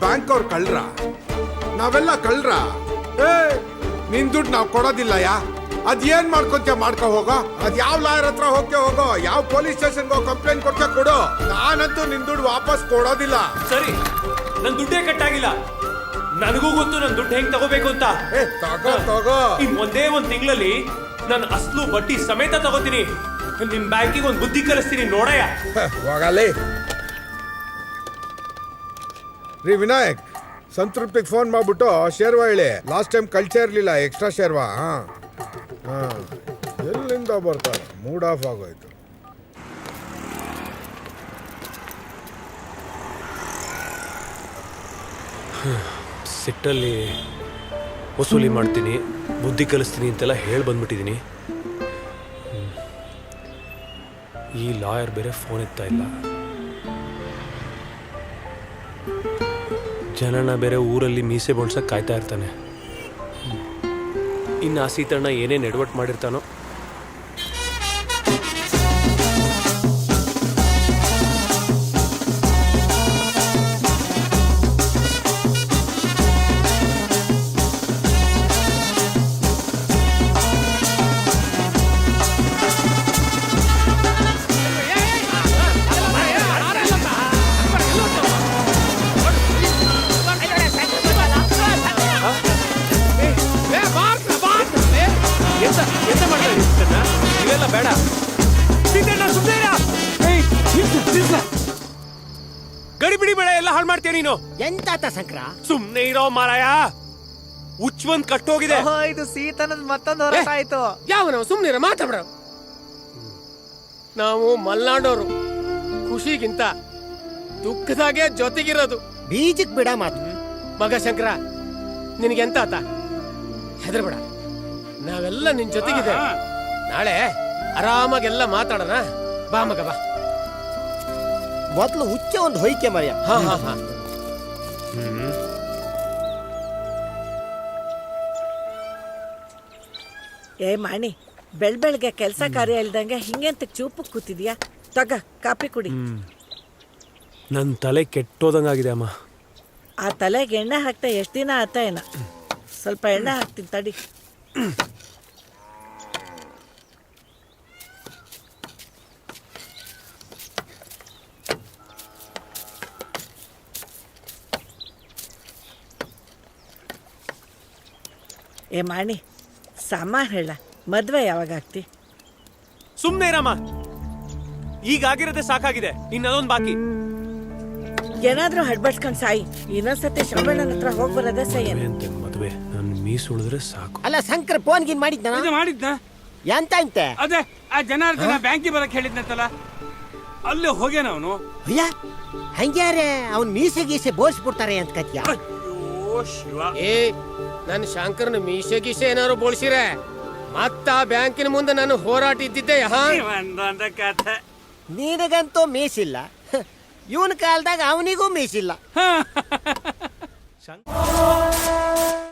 Bank ಅವ್ರು ಕಳ್ರ, ನಾವೆಲ್ಲ ಕಳ್ರ. ನಿನ್ ದುಡ್ಡು ನಾವು ಕೊಡೋದಿಲ್ಲ. ಅದೇನ್ ಮಾಡ್ಕೊಂತ ಮಾಡ್ಕೊ ಹೋಗೋ. ಅದ್ ಯಾವ ಲಾಯರ್ ಹತ್ರ ಹೋಗೋ, ಯಾವ ಪೊಲೀಸ್ ಸ್ಟೇಷನ್ಗೋ ಕಂಪ್ಲೇಂಟ್ ಕೊಡ್ತಾ ಕೊಡು. ನಾನಂತೂ ನಿನ್ ದುಡ್ಡು ವಾಪಸ್ ಕೊಡೋದಿಲ್ಲ. ಸರಿ, ನನ್ ದುಡ್ಡೇ ಕಟ್ಟಾಗಿಲ್ಲ. ನನಗೂ ಗೊತ್ತು ನನ್ ದುಡ್ಡು ಹೆಂಗ್ ತಗೋಬೇಕು ಅಂತ. ತಗೋ. ಇನ್ ಒಂದೇ ಒಂದ್ ತಿಂಗಳಲ್ಲಿ ನಾನು ಅಸ್ಲು ಬಡ್ಡಿ ಸಮೇತ ತಗೋತೀನಿ. ನಿಮ್ ಬ್ಯಾಂಕಿಗೆ ಒಂದ್ ಬುದ್ಧಿ ಕಲಿಸ್ತೀನಿ ನೋಡಯ್ಯ. ಹೋಗಲಿ ರೀ ವಿನಾಯಕ್. ಸಂತೃಪ್ತಿಗೆ ಫೋನ್ ಮಾಡ್ಬಿಟ್ಟು ಶೇರ್ವಾ ಹೇಳಿ. ಲಾಸ್ಟ್ ಟೈಮ್ ಕಳ್ಸೇ ಇರ್ಲಿಲ್ಲ ಎಕ್ಸ್ಟ್ರಾ ಶೇರ್ವಾ. ಎಲ್ಲಿಂದ ಬರ್ತಾರೆ? ಮೂಡ್ ಆಫ್ ಆಗೋಯ್ತು. ಸಿಟ್ಟಲ್ಲಿ ವಸೂಲಿ ಮಾಡ್ತೀನಿ, ಬುದ್ಧಿ ಕಲಿಸ್ತೀನಿ ಅಂತೆಲ್ಲ ಹೇಳಿ ಬಂದ್ಬಿಟ್ಟಿದ್ದೀನಿ. ಈ ಲಾಯರ್ ಬೇರೆ ಫೋನ್ ಎತ್ತಾ ಇಲ್ಲ. ಜನನ ಬೇರೆ ಊರಲ್ಲಿ ಮೀಸೆ ಬೋಳ್ಸಕ್ಕೆ ಕಾಯ್ತಾ ಇರ್ತಾನೆ. ಇನ್ನು ಆ ಸೀತಣ್ಣ ಏನೇನು ಎಡವಟ್ಟು ಮಾಡಿರ್ತಾನೋ. ಇವೆಲ್ಲ ಬೇಡ. ಗಡಿ ಬಿಡಿ ಬೇಡ, ಎಲ್ಲ ಹಾಳು ಮಾಡ್ತೀಯ ನೀನು. ಎಂತ ಸಂಕ್ರ? ಸುಮ್ನೆ ಇರೋ ಮಾರಾಯ. ಉಚ್ವಂತ್ ಕಟ್ಟೋಗಿದೆ. ಇದು ಸೀತನದ ಮತ್ತೊಂದು ಹೋರಾಟ ಆಯ್ತು. ಯಾವ ಸುಮ್ನಿರ ಮಾತಾಡ. ನಾವು ಮಲ್ನಾಡೋರು, ಖುಷಿಗಿಂತ ದುಃಖದಾಗೆ ಜೊತೆಗಿರೋದು. ಬೀಜಕ್ ಬಿಡ ಮಾತು. ಮಗ ಶಂಕರ, ನಿನಗೆಂತ ಆತ? ಹೆದರ್ಬೇಡ, ನಾವೆಲ್ಲ ನಿನ್ ಜೊತೆಗಿದೆ. ನಾಳೆ ಆರಾಮಾಗೆಲ್ಲ ಮಾತಾಡೋಣ. ಬಾ ಮಗ ಬಾ. ಮೊದ್ಲು ಹುಚ್ಚ ಒಂದು ಹೊಯ್ಕೆ ಮರ್ಯ. ಹಾ ಹಾ ಹಾ. ಏ ಮಾಣಿ, ಬೆಳ್ಬೆಳ್ಗೆ ಕೆಲಸ ಕಾರ್ಯ ಇಲ್ದಂಗೆ ಹಿಂಗೆಂತ ಚೂಪಕ್ ಕೂತಿದ್ಯಾ? ತಗ ಕಾಪಿ ಕುಡಿ. ನನ್ನ ತಲೆ ಕೆಟ್ಟೋದಂಗಾಗಿದೆ ಅಮ್ಮ. ಆ ತಲೆಗೆ ಎಣ್ಣೆ ಹಾಕ್ತಾ ಎಷ್ಟು ದಿನ ಆತ ಏನ? ಸ್ವಲ್ಪ ಎಣ್ಣೆ ಹಾಕ್ತೀನಿ ತಡಿ. ಏ ಮಾಣಿ, ಸಾಮಾನ್ ಹೇಳ, ಮದ್ವೆ ಯಾವಾಗ ಆಗ್ತಿ? ಸುಮ್ನೆ ಇರಮ್ಮ, ಈಗಾಗಿರೋದೇ ಸಾಕಾಗಿದೆ. ಇನ್ನದೊಂದು ಬಾಕಿ. ಏನಾದ್ರೂ ಹಡ್ಬಡ್ಸ್ಕೊಂಡ್ ಸಾಯಿ. ಇನ್ನೊಂದ್ಸತಿ ಶ್ರವಣನ ಹತ್ರ ಹೋಗಿ ಬರೋದೇ ಸೈ. ಮದುವೆ ನನ್ನ ಮೀಸ್ ಉಳಿದ್ರೆ ಸಾಕು. ಅಲ್ಲ ಶಂಕರ್ ಫೋನ್ ಗಿನ್ ಮಾಡಿದ್ನ? ಎಂತ ಅಂತೆ? ಅದೇ ಆ ಜನಾರ್ದನ ಬ್ಯಾಂಕಿಗೆ ಬರಕ್ ಹೇಳಿದ್ನಂತಲ್ಲ, ಅಲ್ಲೇ ಹೋಗ್ಯಾನ ಅವನು. ಅಯ್ಯ, ಹಂಗ್ಯಾರೆ ಅವ್ನ್ ಮೀಸೆ ಗೀಸೆ ಬೋಳ್ಸ್ಬಿಡ್ತಾರೆ ಅಂತ ಕತ್ಯ. ಏ, ನನ್ ಶಂಕರನ ಮೀಸೆ ಗೀಸೆ ಏನಾರು ಬೋಳ್ಸಿರೆ ಮತ್ತ ಆ ಬ್ಯಾಂಕಿನ ಮುಂದೆ ನಾನು ಹೋರಾಟ ಇದ್ದಿದ್ದೆ. ಒಂದೊಂದ ಕಥೆ. ನಿನಗಂತೂ ಮೀಸಿಲ್ಲ, ಇವನ್ ಕಾಲದಾಗ ಅವನಿಗೂ ಮೀಸಿಲ್ಲ.